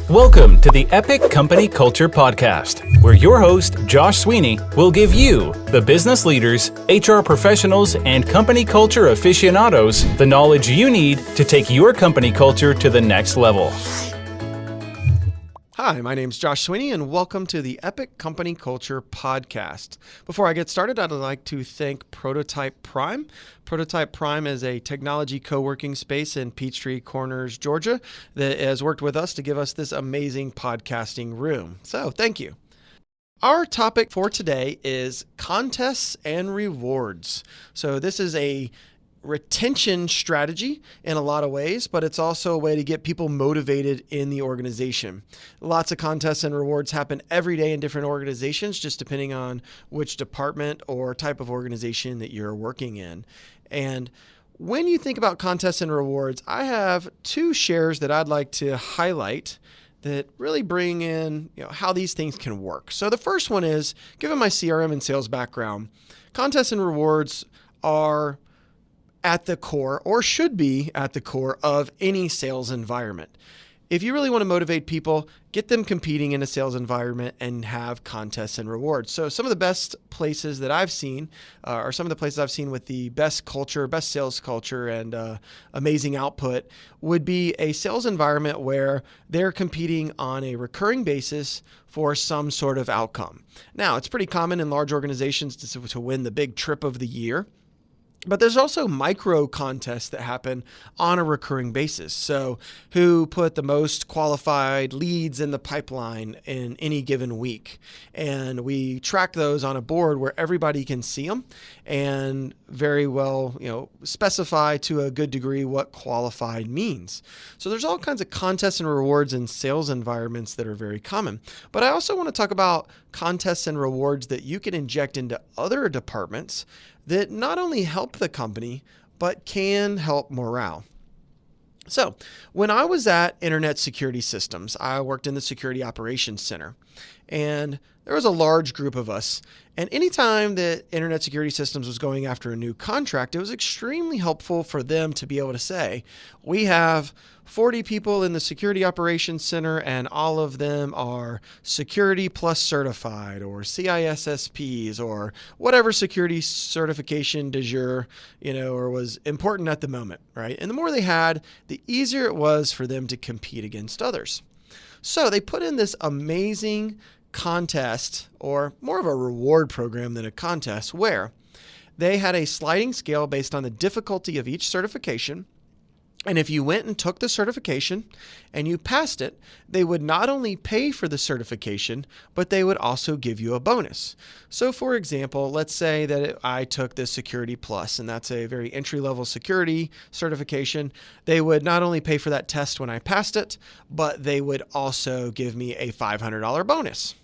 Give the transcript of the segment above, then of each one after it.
Welcome to the Epic Company Culture Podcast, where your host, Josh Sweeney, will give you, the business leaders, HR professionals, and company culture aficionados, the knowledge you need to take your company culture to the next level. Hi, my name is Josh Sweeney, and welcome to the Epic Company Culture Podcast. Before I get started, I'd like to thank Prototype Prime. Prototype Prime is a technology co-working space in Peachtree Corners, Georgia, that has worked with us to give us this amazing podcasting room. So, thank you. Our topic for today is contests and rewards. So, this is a retention strategy in a lot of ways, but it's also a way to get people motivated in the organization. Lots of contests and rewards happen every day in different organizations, just depending on which department or type of organization that you're working in. And when you think about contests and rewards, I have two shares that I'd like to highlight that really bring in, how these things can work. So the first one is, given my CRM and sales background, contests and rewards are at the core, or should be at the core, of any sales environment. If you really want to motivate people, get them competing in a sales environment and have contests and rewards. So some of the best places that I've seen are some of the places I've seen with the best culture, best sales culture, and amazing output would be a sales environment where they're competing on a recurring basis for some sort of outcome. Now, it's pretty common in large organizations to win the big trip of the year. But there's also micro contests that happen on a recurring basis. So who put the most qualified leads in the pipeline in any given week? And we track those on a board where everybody can see them and very well, specify to a good degree what qualified means. So there's all kinds of contests and rewards in sales environments that are very common. But I also want to talk about contests and rewards that you can inject into other departments that not only help the company, but can help morale. So when I was at Internet Security Systems, I worked in the Security Operations Center, and there was a large group of us. And anytime that Internet Security Systems was going after a new contract, it was extremely helpful for them to be able to say, we have 40 people in the Security Operations Center, and all of them are Security Plus certified or CISSPs or whatever security certification du jour, or was important at the moment, right? And the more they had, the easier it was for them to compete against others. So they put in this amazing contest, or more of a reward program than a contest, where they had a sliding scale based on the difficulty of each certification. And if you went and took the certification and you passed it, they would not only pay for the certification, but they would also give you a bonus. So for example, let's say that I took the Security Plus, and that's a very entry-level security certification. They would not only pay for that test when I passed it, but they would also give me a $500 bonus.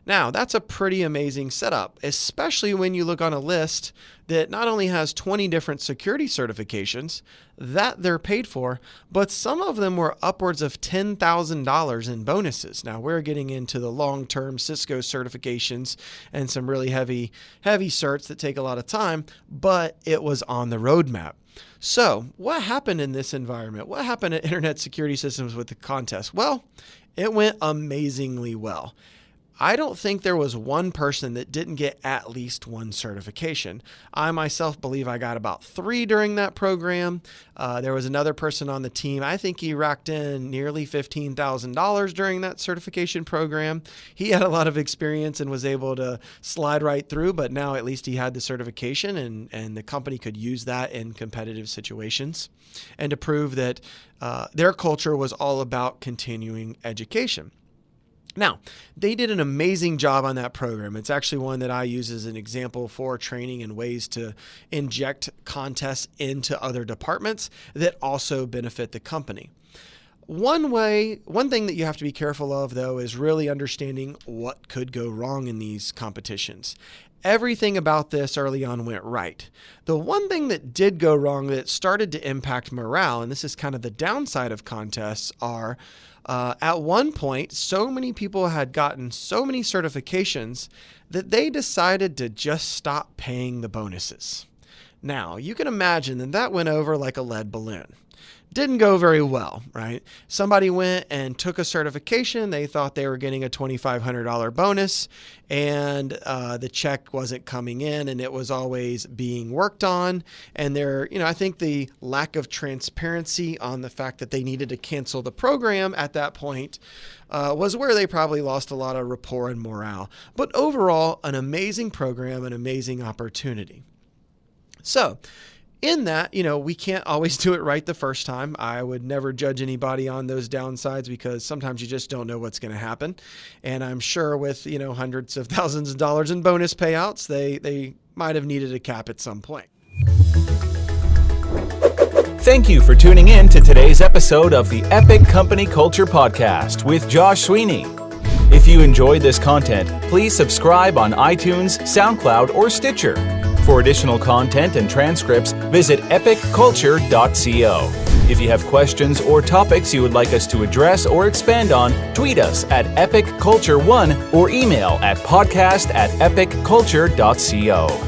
Now, that's a pretty amazing setup, especially when you look on a list that not only has 20 different security certifications that they're paid for, but some of them were upwards of $10,000 in bonuses. Now, we're getting into the long-term Cisco certifications and some really heavy certs that take a lot of time, but it was on the roadmap. So what happened in this environment? What happened at Internet Security Systems with the contest? Well, it went amazingly well. I don't think there was one person that didn't get at least one certification. I myself believe I got about 3 during that program. There was another person on the team. I think he racked in nearly $15,000 during that certification program. He had a lot of experience and was able to slide right through, but now at least he had the certification, and the company could use that in competitive situations and to prove that their culture was all about continuing education. Now, they did an amazing job on that program. It's actually one that I use as an example for training and ways to inject contests into other departments that also benefit the company. One thing that you have to be careful of, though, is really understanding what could go wrong in these competitions. Everything about this early on went right. The one thing that did go wrong that started to impact morale, and this is kind of the downside of contests, are at one point, so many people had gotten so many certifications that they decided to just stop paying the bonuses. Now, you can imagine that went over like a lead balloon. didn't go very well, right? Somebody went and took a certification. They thought they were getting a $2,500 bonus, and the check wasn't coming in, and it was always being worked on. And I think the lack of transparency on the fact that they needed to cancel the program at that point was where they probably lost a lot of rapport and morale. But overall, an amazing program, an amazing opportunity. So, in that, we can't always do it right the first time. I would never judge anybody on those downsides because sometimes you just don't know what's going to happen. And I'm sure with, hundreds of thousands of dollars in bonus payouts, they might have needed a cap at some point. Thank you for tuning in to today's episode of the Epic Company Culture Podcast with Josh Sweeney. If you enjoyed this content, please subscribe on iTunes, SoundCloud, or Stitcher. For additional content and transcripts, visit epicculture.co. If you have questions or topics you would like us to address or expand on, tweet us at epicculture1 or email at podcast@epicculture.co.